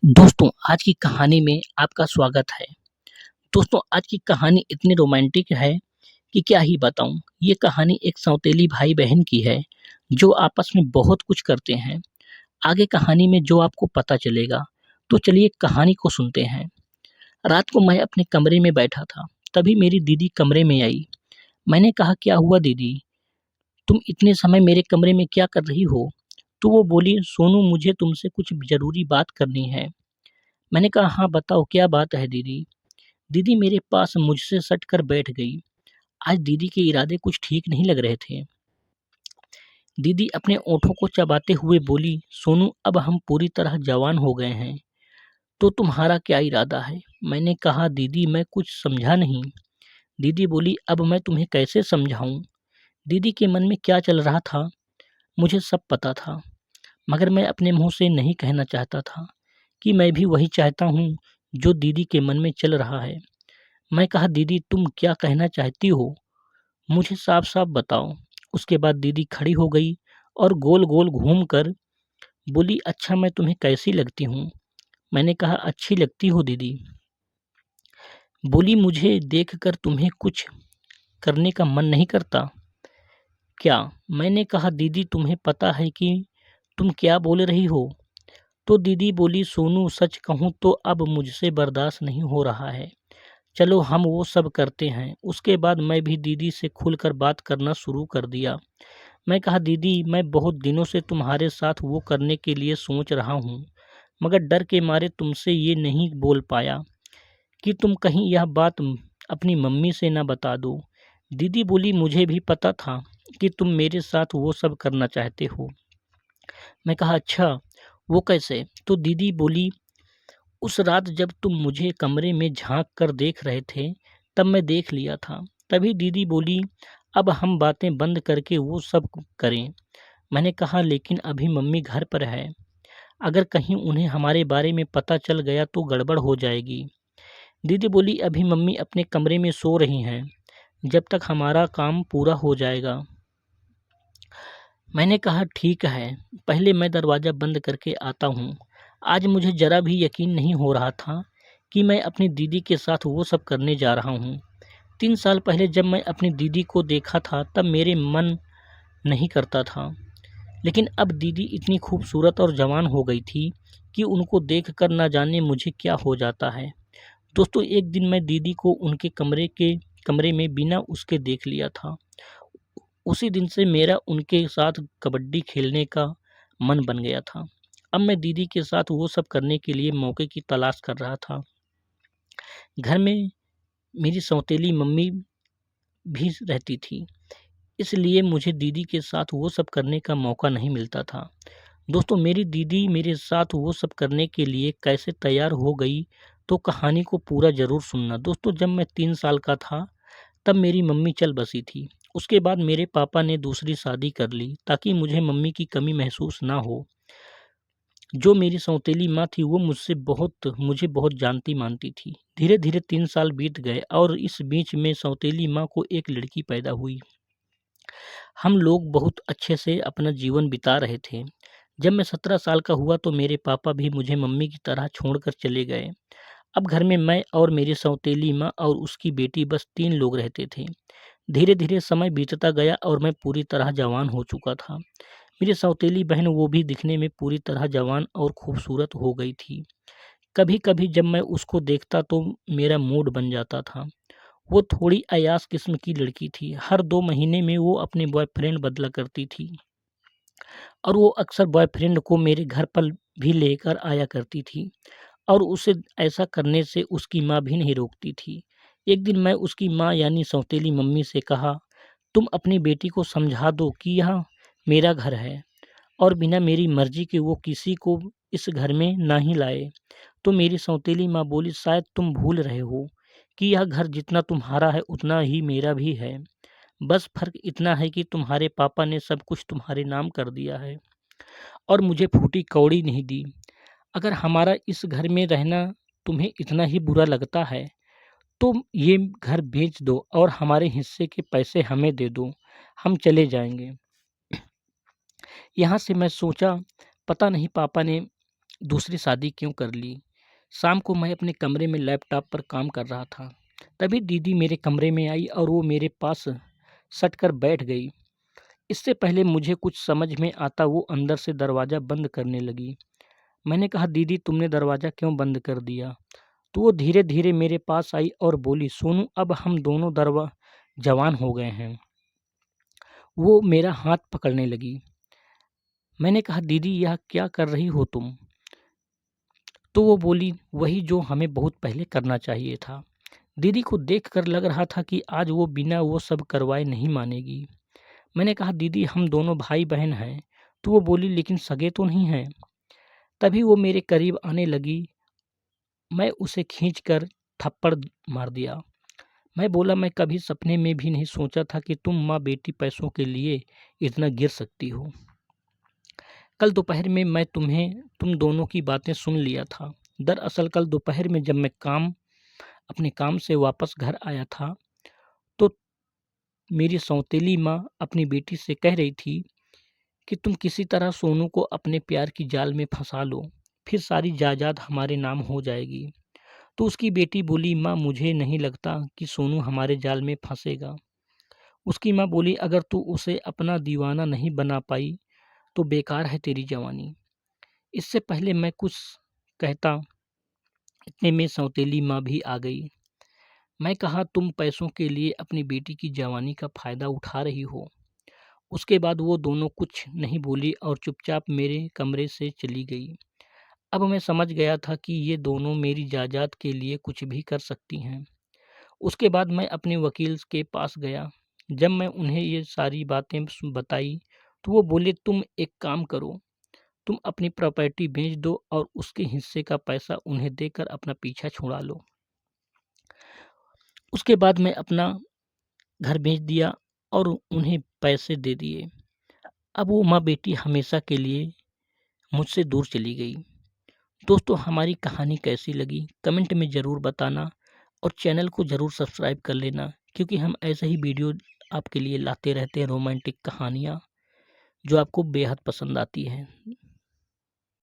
दोस्तों, आज की कहानी में आपका स्वागत है। दोस्तों, आज की कहानी इतनी रोमांटिक है कि क्या ही बताऊँ। ये कहानी एक सौतेली भाई-बहन की है, जो आपस में बहुत कुछ करते हैं। आगे कहानी में जो आपको पता चलेगा, तो चलिए कहानी को सुनते हैं। रात को मैं अपने कमरे में बैठा था, तभी मेरी दीदी कमरे में आई। मैंने कहा, "क्या हुआ दीदी? तुम इतने समय मेरे कमरे में क्या कर रही हो?" तो वो बोली, "सोनू, मुझे तुमसे कुछ ज़रूरी बात करनी है।" मैंने कहा, "हाँ, बताओ क्या बात है दीदी?" दीदी मेरे पास मुझसे सट कर बैठ गई। आज दीदी के इरादे कुछ ठीक नहीं लग रहे थे। दीदी अपने ओठों को चबाते हुए बोली, "सोनू, अब हम पूरी तरह जवान हो गए हैं, तो तुम्हारा क्या इरादा है?" मैंने कहा, "दीदी, मैं कुछ समझा नहीं।" दीदी बोली, "अब मैं तुम्हें कैसे समझाऊं?" दीदी के मन में क्या चल रहा था, मुझे सब पता था, मगर मैं अपने मुंह से नहीं कहना चाहता था कि मैं भी वही चाहता हूँ जो दीदी के मन में चल रहा है। मैं कहा, "दीदी, तुम क्या कहना चाहती हो? मुझे साफ-साफ बताओ।" उसके बाद दीदी खड़ी हो गई और गोल-गोल घूमकर बोली, "अच्छा, मैं तुम्हें कैसी लगती हूँ?" मैंने कहा, "अच्छी लगती हो दीदी।" बोली, "मुझे देखकर तुम्हें कुछ करने का मन नहीं करता क्या?" मैंने कहा, "दीदी, तुम्हें पता है कि तुम क्या बोल रही हो?" तो दीदी बोली, "सोनू, सच कहूँ तो अब मुझसे बर्दाश्त नहीं हो रहा है। चलो हम वो सब करते हैं।" उसके बाद मैं भी दीदी से खुलकर बात करना शुरू कर दिया। मैं कहा, "दीदी, मैं बहुत दिनों से तुम्हारे साथ वो करने के लिए सोच रहा हूँ, मगर डर के मारे तुमसे ये नहीं बोल पाया कि तुम कहीं यह बात अपनी मम्मी से ना बता दो।" दीदी बोली, "मुझे भी पता था कि तुम मेरे साथ वो सब करना चाहते हो।" मैं कहा, "अच्छा, वो कैसे?" तो दीदी बोली, "उस रात जब तुम मुझे कमरे में झाँक कर देख रहे थे, तब मैं देख लिया था।" तभी दीदी बोली, "अब हम बातें बंद करके वो सब करें।" मैंने कहा, "लेकिन अभी मम्मी घर पर है। अगर कहीं उन्हें हमारे बारे में पता चल गया तो गड़बड़ हो जाएगी।" दीदी बोली, "अभी मम्मी अपने कमरे में सो रही हैं, जब तक हमारा काम पूरा हो जाएगा।" मैंने कहा, "ठीक है, पहले मैं दरवाज़ा बंद करके आता हूँ।" आज मुझे ज़रा भी यकीन नहीं हो रहा था कि मैं अपनी दीदी के साथ वो सब करने जा रहा हूँ। 3 साल पहले जब मैं अपनी दीदी को देखा था, तब मेरे मन नहीं करता था। लेकिन अब दीदी इतनी खूबसूरत और जवान हो गई थी कि उनको देखकर ना जाने मुझे क्या हो जाता है। दोस्तों, एक दिन मैं दीदी को उनके कमरे में बिना उसके देख लिया था। उसी दिन से मेरा उनके साथ कबड्डी खेलने का मन बन गया था। अब मैं दीदी के साथ वो सब करने के लिए मौके की तलाश कर रहा था। घर में मेरी सौतेली मम्मी भी रहती थी, इसलिए मुझे दीदी के साथ वो सब करने का मौका नहीं मिलता था। दोस्तों, मेरी दीदी मेरे साथ वो सब करने के लिए कैसे तैयार हो गई, तो कहानी को पूरा ज़रूर सुनना। दोस्तों, जब मैं 3 साल का था, तब मेरी मम्मी चल बसी थी। उसके बाद मेरे पापा ने दूसरी शादी कर ली, ताकि मुझे मम्मी की कमी महसूस ना हो। जो मेरी सौतेली माँ थी, वो मुझे बहुत जानती-मानती थी। धीरे-धीरे 3 साल बीत गए और इस बीच में सौतेली माँ को एक लड़की पैदा हुई। हम लोग बहुत अच्छे से अपना जीवन बिता रहे थे। जब मैं 17 साल का हुआ तो मेरे पापा भी मुझे मम्मी की तरह छोड़कर चले गए। अब घर में मैं और मेरी सौतेली माँ और उसकी बेटी, बस 3 लोग रहते थे। धीरे-धीरे समय बीतता गया और मैं पूरी तरह जवान हो चुका था। मेरी सौतेली बहन, वो भी दिखने में पूरी तरह जवान और खूबसूरत हो गई थी। कभी-कभी जब मैं उसको देखता तो मेरा मूड बन जाता था। वो थोड़ी अय्याश किस्म की लड़की थी। हर 2 महीने में वो अपने बॉयफ्रेंड बदला करती थी और वो अक्सर बॉयफ्रेंड को मेरे घर पर भी लेकर आया करती थी और उसे ऐसा करने से उसकी माँ भी नहीं रोकती थी। एक दिन मैं उसकी माँ यानी सौतेली मम्मी से कहा, "तुम अपनी बेटी को समझा दो कि यह मेरा घर है और बिना मेरी मर्ज़ी के वो किसी को इस घर में ना ही लाए।" तो मेरी सौतेली माँ बोली, "शायद तुम भूल रहे हो कि यह घर जितना तुम्हारा है उतना ही मेरा भी है। बस फ़र्क इतना है कि तुम्हारे पापा ने सब कुछ तुम्हारे नाम कर दिया है और मुझे फूटी कौड़ी नहीं दी। अगर हमारा इस घर में रहना तुम्हें इतना ही बुरा लगता है, तो ये घर बेच दो और हमारे हिस्से के पैसे हमें दे दो, हम चले जाएँगे।" यहाँ से मैं सोचा, पता नहीं पापा ने दूसरी शादी क्यों कर ली। शाम को मैं अपने कमरे में लैपटॉप पर काम कर रहा था। तभी दीदी मेरे कमरे में आई और वो मेरे पास सट कर बैठ गई। इससे पहले मुझे कुछ समझ में आता वो अंदर से दरवाज़ा बंद करने लगी। मैंने कहा, दीदी तुमने दरवाज़ा क्यों बंद कर दिया। तो वो धीरे धीरे मेरे पास आई और बोली, सोनू अब हम दोनों जवान हो गए हैं। वो मेरा हाथ पकड़ने लगी। मैंने कहा, दीदी यह क्या कर रही हो तुम। तो वो बोली, वही जो हमें बहुत पहले करना चाहिए था। दीदी को देखकर लग रहा था कि आज वो बिना वो सब करवाए नहीं मानेगी। मैंने कहा, दीदी हम दोनों भाई बहन हैं। तो वो बोली, लेकिन सगे तो नहीं हैं। तभी वो मेरे करीब आने लगी। मैं उसे खींचकर थप्पड़ मार दिया। मैं बोला, मैं कभी सपने में भी नहीं सोचा था कि तुम माँ बेटी पैसों के लिए इतना गिर सकती हो। कल दोपहर में मैं तुम दोनों की बातें सुन लिया था। दरअसल कल दोपहर में जब मैं अपने काम से वापस घर आया था तो मेरी सौतेली माँ अपनी बेटी से कह रही थी कि तुम किसी तरह सोनू को अपने प्यार की जाल में फंसा लो, फिर सारी जायदाद हमारे नाम हो जाएगी। तो उसकी बेटी बोली, माँ मुझे नहीं लगता कि सोनू हमारे जाल में फंसेगा। उसकी माँ बोली, अगर तू उसे अपना दीवाना नहीं बना पाई तो बेकार है तेरी जवानी। इससे पहले मैं कुछ कहता इतने में सौतेली माँ भी आ गई। मैं कहा, तुम पैसों के लिए अपनी बेटी की जवानी का फ़ायदा उठा रही हो। उसके बाद वो दोनों कुछ नहीं बोली और चुपचाप मेरे कमरे से चली गई। अब मैं समझ गया था कि ये दोनों मेरी जायदाद के लिए कुछ भी कर सकती हैं। उसके बाद मैं अपने वकील के पास गया। जब मैं उन्हें ये सारी बातें बताई तो वो बोले, तुम एक काम करो, तुम अपनी प्रॉपर्टी बेच दो और उसके हिस्से का पैसा उन्हें देकर अपना पीछा छुड़ा लो। उसके बाद मैं अपना घर बेच दिया और उन्हें पैसे दे दिए। अब वो माँ बेटी हमेशा के लिए मुझसे दूर चली गई। दोस्तों हमारी कहानी कैसी लगी कमेंट में ज़रूर बताना और चैनल को ज़रूर सब्सक्राइब कर लेना, क्योंकि हम ऐसे ही वीडियो आपके लिए लाते रहते हैं, रोमांटिक कहानियाँ जो आपको बेहद पसंद आती हैं।